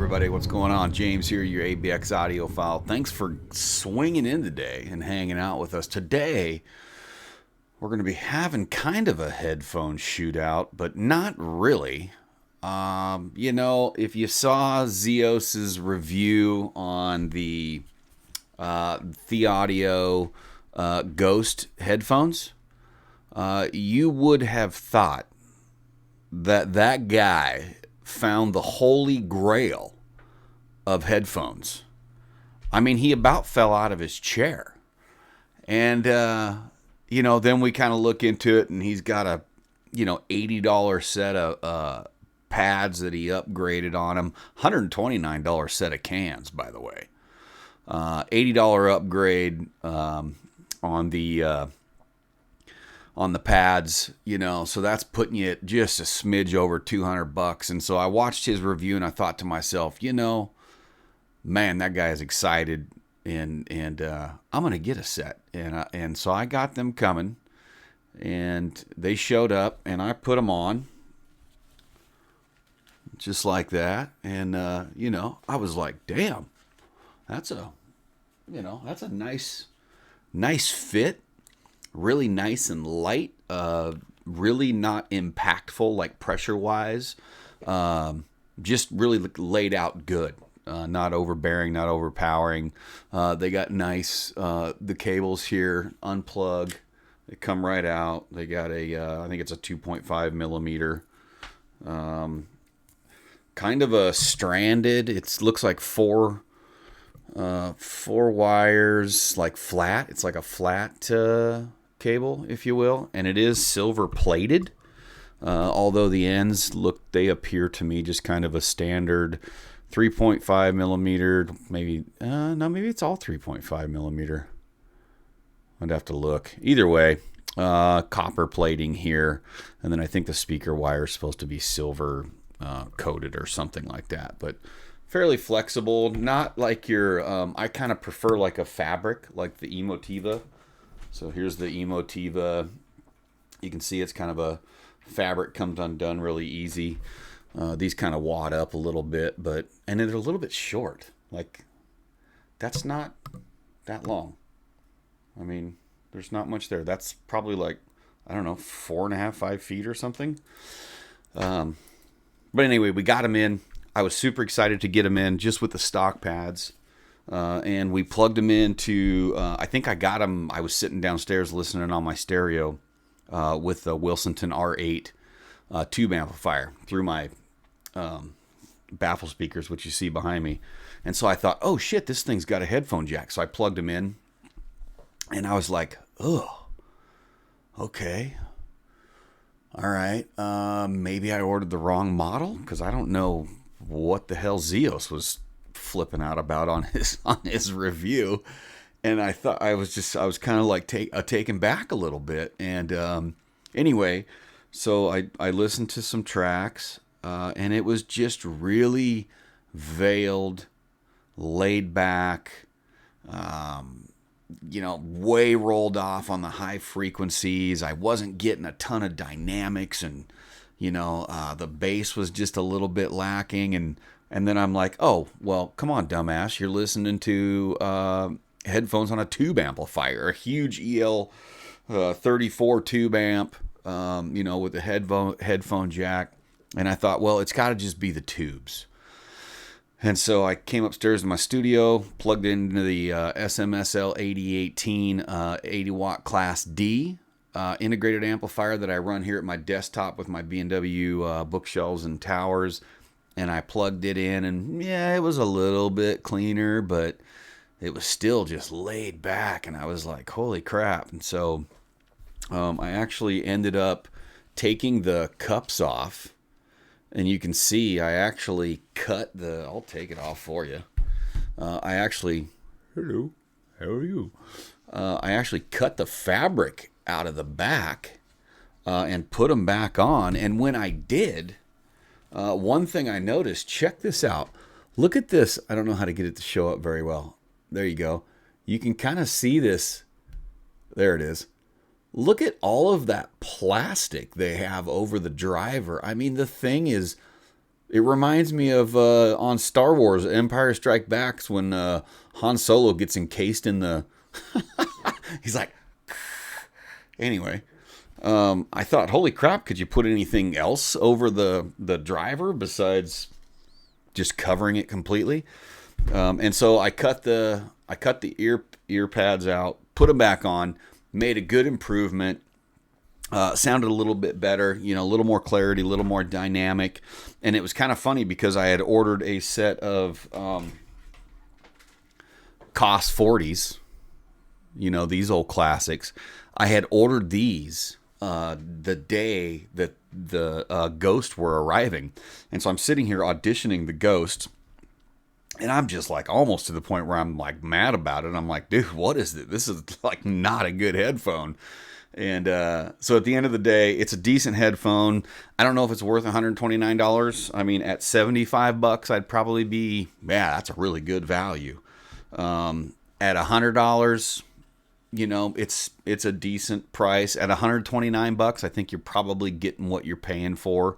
everybody, what's going on? James here, your ABX audiophile. Thanks for swinging in today and hanging out with us. Today, we're going to be having kind of a headphone shootout, but not really. You know, if you saw Zeos's review on the ThieAudio GHOST headphones, you would have thought that that guy found the holy grail of headphones. I mean, he about fell out of his chair. And, you know, then we kind of look into it, and he's got a, $80 set of pads that he upgraded on him. $129 set of cans, by the way. $80 upgrade on the pads, so that's putting you at just a smidge over $200. And so I watched his review and I thought to myself, man, that guy is excited, and I'm gonna get a set, and so I got them coming, and they showed up, and I put them on, just like that, and I was like, damn, that's a nice fit. Really nice and light, really not impactful like pressure-wise, just really laid out good, not overbearing, not overpowering. They got nice, the cables here, unplug, they come right out. They got I think it's a 2.5 millimeter, kind of a stranded, it looks like four wires, like flat. It's like a flat cable, if you will, and it is silver plated, although the ends they appear to me just kind of a standard 3.5 millimeter, maybe maybe it's all 3.5 millimeter. I'd have to look. Either way, copper plating here, and then I think the speaker wire is supposed to be silver coated or something like that, but fairly flexible, not like your, I kind of prefer like a fabric, like the Emotiva. So here's the Emotiva. You can see it's kind of a fabric, comes undone really easy. These kind of wad up a little bit, and they're a little bit short. Like, that's not that long. I mean, there's not much there. That's probably like, I don't know, 4.5, 5 feet or something. But anyway, we got them in. I was super excited to get them in just with the stock pads. And we plugged them into, I think I got them, I was sitting downstairs listening on my stereo with the Willsenton R8 Tube amplifier through my baffle speakers, which you see behind me. And so I thought, oh shit, this thing's got a headphone jack. So I plugged them in, and I was like, oh, okay. All right. Maybe I ordered the wrong model, because I don't know what the hell Zeos was flipping out about on his review, and I thought I was kind of like taken back a little bit. And anyway, so I listened to some tracks, and it was just really veiled, laid back, way rolled off on the high frequencies. I wasn't getting a ton of dynamics, and the bass was just a little bit lacking, and then I'm like, oh, well, come on, dumbass. You're listening to headphones on a tube amplifier, a huge EL34 tube amp, with the headphone jack. And I thought, well, it's got to just be the tubes. And so I came upstairs to my studio, plugged into the SMSL 8018 80-watt Class D integrated amplifier that I run here at my desktop with my B&W bookshelves and towers. And I plugged it in, and yeah, it was a little bit cleaner, but it was still just laid back, and I was like, holy crap. And so I actually ended up taking the cups off, and you can see I actually cut I'll take it off for you. Hello, how are you? I actually cut the fabric out of the back and put them back on, and when I did, one thing I noticed, check this out. Look at this. I don't know how to get it to show up very well. There you go. You can kind of see this. There it is. Look at all of that plastic they have over the driver. I mean, the thing is It reminds me of on Star Wars Empire Strike Backs when Han Solo gets encased in the he's like anyway. I thought, holy crap, could you put anything else over the driver besides just covering it completely? And so I cut the ear pads out, put them back on, made a good improvement. Sounded a little bit better, you know, a little more clarity, a little more dynamic. And it was kind of funny because I had ordered a set of Cost 40s, you know, these old classics. I had ordered these the day that the Ghost were arriving. And so I'm sitting here auditioning the Ghost. And I'm just like almost to the point where I'm like mad about it. I'm like, dude, what is this? This is like not a good headphone. And so at the end of the day, it's a decent headphone. I don't know if it's worth $129. I mean, at $75, I'd probably be, yeah, that's a really good value. At $100, you know, it's a decent price. At $129, I think you're probably getting what you're paying for.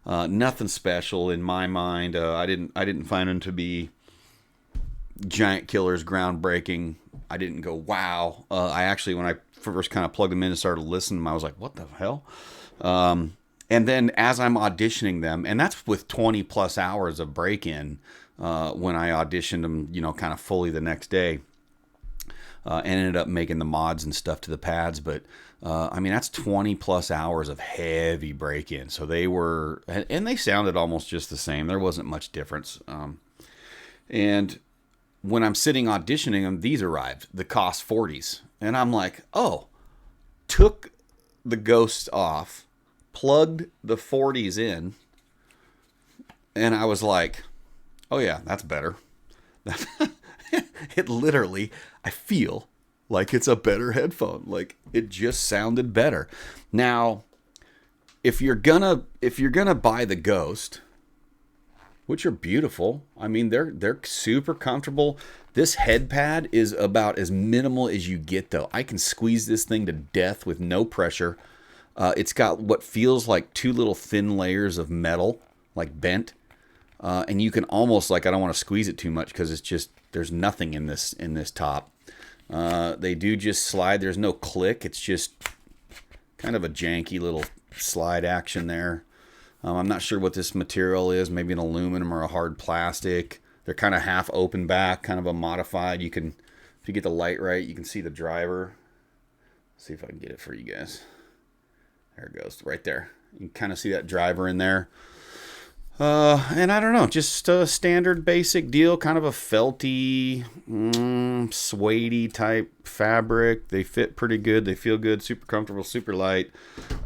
Nothing special in my mind. I didn't find them to be giant killers, groundbreaking. I didn't go, wow. I actually, when I first kind of plugged them in and started listening, I was like, what the hell? And then as I'm auditioning them, and that's with 20 plus hours of break-in, when I auditioned them, you know, kind of fully the next day, and ended up making the mods and stuff to the pads. But, I mean, that's 20 plus hours of heavy break-in. So they were, and they sounded almost just the same. There wasn't much difference. And when I'm sitting auditioning them, these arrived, the Cost 40s. And I'm like, oh, took the Ghost off, plugged the 40s in, and I was like, oh yeah, that's better. It literally, I feel like it's a better headphone. Like it just sounded better. Now, if you're gonna buy the Ghost, which are beautiful. I mean, they're super comfortable. This head pad is about as minimal as you get, though. I can squeeze this thing to death with no pressure. It's got what feels like two little thin layers of metal, like bent. And you can almost, like, I don't want to squeeze it too much because it's just, there's nothing in this top. They do just slide. There's no click. It's just kind of a janky little slide action there. I'm not sure what this material is, maybe an aluminum or a hard plastic. They're kind of half open back, kind of a modified. You can, if you get the light right, you can see the driver. Let's see if I can get it for you guys. There it goes, right there. You can kind of see that driver in there. And I don't know, just a standard basic deal, kind of a felty, suede-y type fabric. They fit pretty good. They feel good, super comfortable, super light.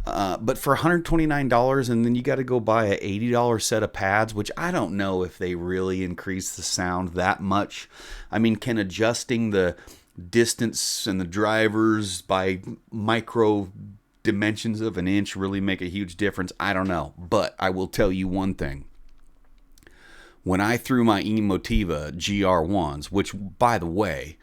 But for $129, and then you got to go buy an $80 set of pads, which I don't know if they really increase the sound that much. I mean, can adjusting the distance and the drivers by micro dimensions of an inch really make a huge difference? I don't know, but I will tell you one thing. When I threw my Emotiva GR1s, which, by the way,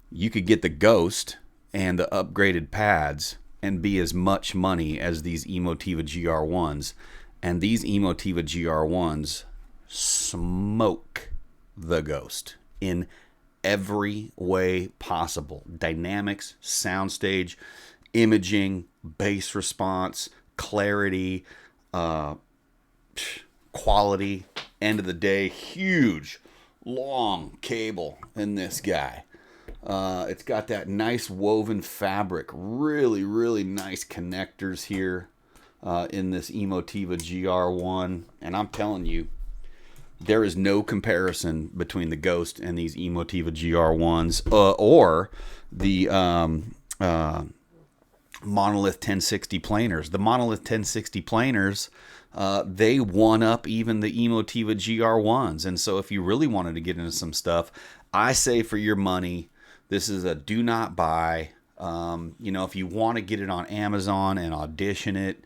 you could get the Ghost and the upgraded pads and be as much money as these Emotiva GR1s, and these Emotiva GR1s smoke the Ghost in every way possible. Dynamics, soundstage, imaging, bass response, clarity, quality. End of the day, huge, long cable in this guy. It's got that nice woven fabric, really, really nice connectors here in this Emotiva GR1. And I'm telling you, there is no comparison between the Ghost and these Emotiva GR1s or the Monolith 1060 planers. The Monolith 1060 planers, they one up even the Emotiva GR1s. And so if you really wanted to get into some stuff, I say for your money, this is a do not buy. You know, if you want to get it on Amazon and audition it,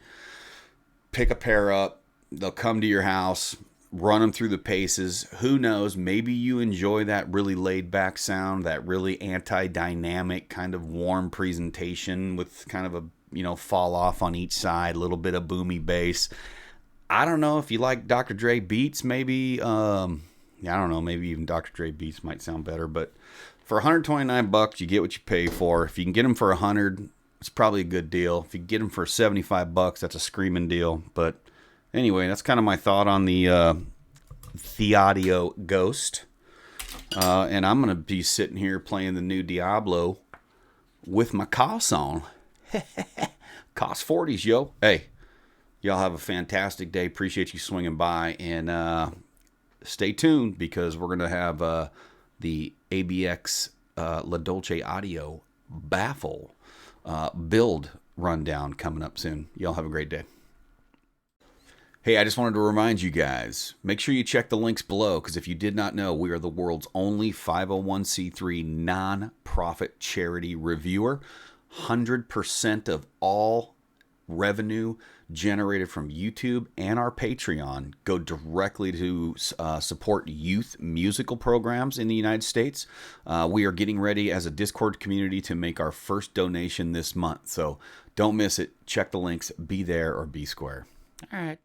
pick a pair up. They'll come to your house, run them through the paces. Who knows? Maybe you enjoy that really laid back sound, that really anti-dynamic kind of warm presentation with kind of a, you know, fall off on each side, a little bit of boomy bass. I don't know if you like Dr. Dre beats, maybe. I don't know, maybe even Dr. Dre beats might sound better, but for $129, you get what you pay for. If you can get them for $100, it's probably a good deal. If you get them for $75, that's a screaming deal. But anyway, that's kind of my thought on the ThieAudio Ghost. And I'm going to be sitting here playing the new Diablo with my COS on. COS 40s, yo. Hey, y'all have a fantastic day. Appreciate you swinging by. And stay tuned because we're going to have the ABX La Dolce Audio Baffle build rundown coming up soon. Y'all have a great day. Hey, I just wanted to remind you guys, make sure you check the links below, because if you did not know, we are the world's only 501c3 non-profit charity reviewer. 100% of all revenue generated from YouTube and our Patreon go directly to support youth musical programs in the United States. We are getting ready as a Discord community to make our first donation this month, so don't miss it. Check the links. Be there or be square. All right.